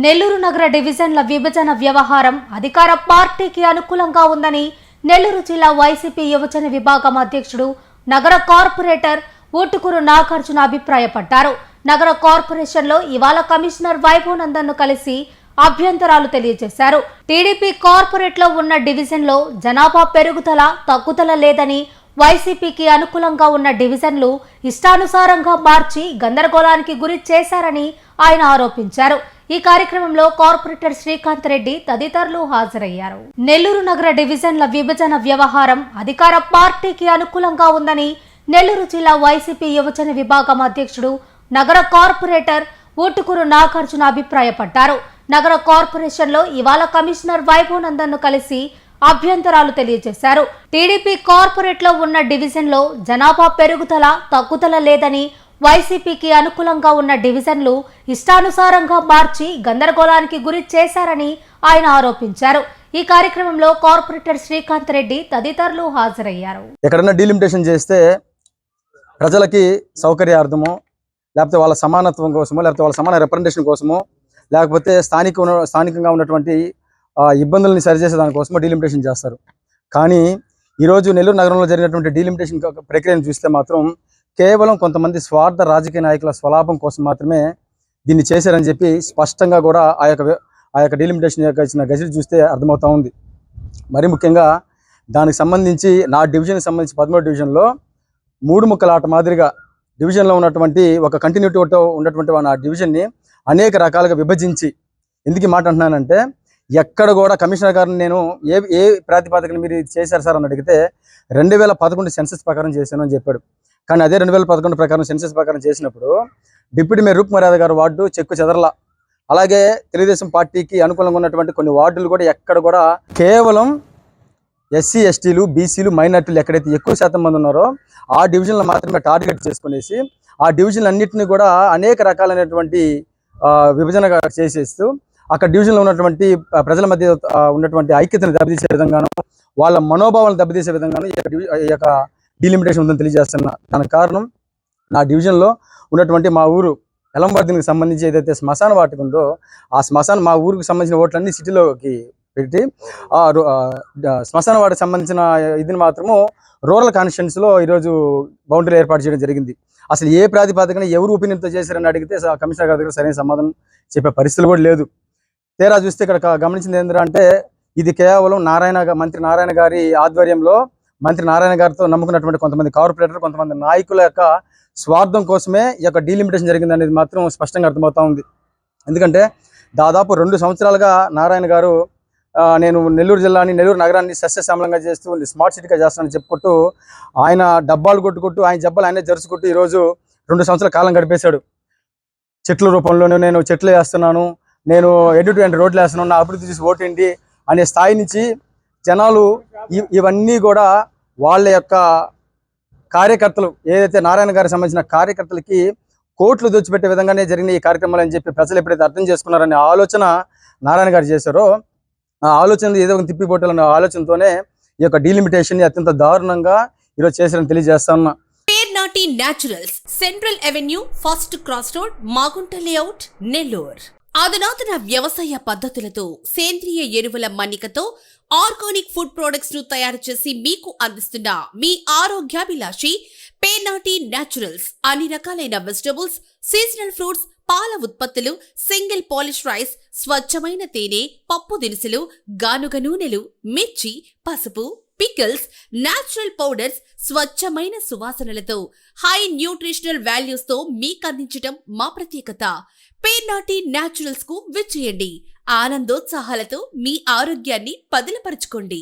నెల్లూరు నగర డివిజన్ల విభజన వ్యవహారం అధికార పార్టీకి అనుకూలంగా ఉందని నెల్లూరు జిల్లా వైసీపీ యువజన విభాగం అధ్యక్షుడు నగర కార్పొరేటర్ ఊటుకూరు నాగార్జున అభిప్రాయపడ్డారు. నగర కార్పొరేషన్లో ఇవాళ కమిషనర్ వైభవ్ నందన్ను కలిసి అభ్యంతరాలు తెలియజేశారు. టీడీపీ కార్పొరేట్లో ఉన్న డివిజన్లో జనాభా పెరుగుదల తగ్గుదల లేదని, వైసీపీకి అనుకూలంగా ఉన్న డివిజన్లు ఇష్టానుసారంగా మార్చి గందరగోళానికి గురి చేశారని ఆయన ఆరోపించారు. ఈ కార్యక్రమంలో కార్పొరేటర్ శ్రీకాంత్ రెడ్డి తదితరులు హాజరయ్యారు. నెల్లూరు నగర డివిజన్ల విభజన వ్యవహారం అధికార పార్టీకి అనుకూలంగా ఉందని నెల్లూరు జిల్లా వైసీపీ యువజన విభాగం అధ్యక్షుడు నగర కార్పొరేటర్ ఊటుకూరు నాగార్జున అభిప్రాయపడ్డారు. నగర కార్పొరేషన్లో ఇవాళ కమిషనర్ వైభవ్ నందన్ను కలిసి అభ్యంతరాలు తెలియజేశారు. టీడీపీ కార్పొరేట్లో ఉన్న డివిజన్లో జనాభా పెరుగుదల తగ్గుదల లేదని, వైసీపీకి అనుకూలంగా ఉన్న డివిజన్లు ఇష్టానుసారంగా మార్చి గందరగోళానికి గురి చేశారని ఆయన ఆరోపించారు. ఈ కార్యక్రమంలో కార్పొరేటర్ శ్రీకాంత్ రెడ్డి తదితరులు హాజరయ్యారు. ఎక్కడన్నా డీలిమిటేషన్ చేస్తే ప్రజలకి సౌకర్యార్థమో, లేకపోతే వాళ్ళ సమానత్వం కోసమో, లేకపోతే వాళ్ళ సమాన రిప్రజెంటేషన్ కోసమో, లేకపోతే స్థానికంగా ఉన్నటువంటి ఇబ్బందుల్ని సరిచేసే దానికోసమో డీలిమిటేషన్ చేస్తారు. కానీ ఈరోజు నెల్లూరు నగరంలో జరిగినటువంటి డీలిమిటేషన్ ప్రక్రియను చూస్తే మాత్రం కేవలం కొంతమంది స్వార్థ రాజకీయ నాయకుల స్వలాభం కోసం మాత్రమే దీన్ని చేశారని చెప్పి స్పష్టంగా కూడా ఆ యొక్క డీలిమిటేషన్ యొక్క ఇచ్చిన గజెట్ చూస్తే అర్థమవుతా ఉంది. మరి ముఖ్యంగా దానికి సంబంధించి నా డివిజన్కి సంబంధించి 13వ డివిజన్లో 3 ముక్కల ఆట మాదిరిగా డివిజన్లో ఉన్నటువంటి ఒక కంటిన్యూటీతో ఉన్నటువంటి నా డివిజన్ని అనేక రకాలుగా విభజించి, ఎందుకు మాట అంటున్నానంటే, ఎక్కడ కూడా కమిషనర్ గారిని నేను ఏ ప్రాతిపదికన మీరు చేశారు సార్ అని అడిగితే 2011 సెన్సస్ ప్రకారం చేశాను అని చెప్పాడు. కానీ అదే 2011 ప్రకారం సెన్సస్ ప్రకారం చేసినప్పుడు డిప్యూటీ మేయర్ రూప్ మర్యాద గారు వార్డు చెక్కు చెదరల, అలాగే తెలుగుదేశం పార్టీకి అనుకూలంగా ఉన్నటువంటి కొన్ని వార్డులు కూడా ఎక్కడ కూడా కేవలం ఎస్సీ ఎస్టీలు బీసీలు మైనార్టీలు ఎక్కడైతే ఎక్కువ శాతం మంది ఉన్నారో ఆ డివిజన్లు మాత్రమే టార్గెట్ చేసుకునేసి ఆ డివిజన్లు అన్నింటినీ కూడా అనేక రకాలైనటువంటి విభజనగా చేసేస్తూ అక్కడ డివిజన్లో ఉన్నటువంటి ప్రజల మధ్య ఉన్నటువంటి ఐక్యతను దెబ్బతీసే విధంగాను, వాళ్ళ మనోభావాలను దెబ్బతీసే విధంగాను ఈ యొక్క డీలిమిటేషన్ ఉందని తెలియజేస్తున్నా. దానికి కారణం నా డివిజన్లో ఉన్నటువంటి మా ఊరు ఎలంబర్దినికి సంబంధించి ఏదైతే శ్మశాన వాటిక ఉందో ఆ మా ఊరికి సంబంధించిన ఓట్లన్నీ సిటీలోకి పెట్టి శ్మశాన వాటికి సంబంధించిన ఇదిని మాత్రము రూరల్ కాన్స్టిట్యున్సీలో ఈరోజు బౌండరీ ఏర్పాటు చేయడం జరిగింది. అసలు ఏ ప్రాతిపదికన ఎవరు ఒపీనియన్తో చేశారని అడిగితే కమిషనర్ గారి దగ్గర సరైన సమాధానం చెప్పే పరిస్థితులు కూడా లేదు. తీరా చూస్తే ఇక్కడ గమనించింది ఏంటంటే, ఇది కేవలం మంత్రి నారాయణ గారి ఆధ్వర్యంలో మంత్రి నారాయణ గారితో నమ్ముకున్నటువంటి కొంతమంది కార్పొరేటర్, కొంతమంది నాయకుల యొక్క స్వార్థం కోసమే ఈ యొక్క డీలిమిటేషన్ జరిగింది అనేది మాత్రం స్పష్టంగా అర్థమవుతా ఉంది. ఎందుకంటే దాదాపు 2 సంవత్సరాలుగా నారాయణ గారు నేను నెల్లూరు నగరాన్ని సస్యశ్యామలంగా చేస్తూ స్మార్ట్ సిటీగా చేస్తానని చెప్పుకుంటూ ఆయన డబ్బాలు కొట్టుకుంటూ ఆయన జబ్బాలు ఆయనే జరుచుకుంటూ ఈరోజు 2 సంవత్సరాల కాలం గడిపేశాడు. చెట్ల రూపంలోనే నేను చెట్లు వేస్తున్నాను, నేను ఎండ్ రోడ్లు వేస్తున్నాను, నా అభివృద్ధి చూసి ఓటేంటి అనే స్థాయి నుంచి జనాలు ఇవన్నీ కూడా వాళ్ళ యొక్క కార్యకర్తలు, ఏదైతే నారాయణ గారికి సంబంధించిన కార్యకర్తలకి కోట్లు దోచిపెట్టే విధంగానే జరిగిన ఈ కార్యక్రమాలు అని చెప్పి ప్రజలు ఎప్పుడైతే అర్థం చేసుకున్నారనే ఆలోచన నారాయణ గారు చేశారో ఆ ఆలోచనలు ఏదో ఒక తిప్పిపోటాలనే ఆలోచనతోనే ఈ యొక్క డీలిమిటేషన్ అత్యంత దారుణంగా ఈరోజు చేశారని తెలియజేస్తున్నా. Pernati naturals, central avenue, first cross road, Magunta layout, Nellore. అధునాతన వ్యవసాయ పద్ధతులతో సేంద్రియ ఎరువుల మన్నికతో ఆర్గానిక్ ఫుడ్ ప్రొడక్ట్స్ ను తయారు చేసి మీకు అందిస్తున్న మీ ఆరోగ్యాభిలాషి పేర్నాటి న్యాచురల్స్. అన్ని రకాలైన వెజిటబుల్స్, సీజనల్ ఫ్రూట్స్, పాల ఉత్పత్తులు, సింగిల్ పాలిష్ రైస్, స్వచ్ఛమైన తేనె, పప్పు దినుసులు, గానుగ నూనెలు, మిర్చి, పసుపు, పికిల్స్, న్యాచురల్ పౌడర్స్, స్వచ్ఛమైన సువాసనలతో హై న్యూట్రిషనల్ వాల్యూస్ తో మీకు అందించడం మా ప్రత్యేకత. పేర్నాటి న్యాచురల్స్ కు విచ్చేయండి. ఆనందోత్సాహాలతో మీ ఆరోగ్యాన్ని పదిలపరచుకోండి.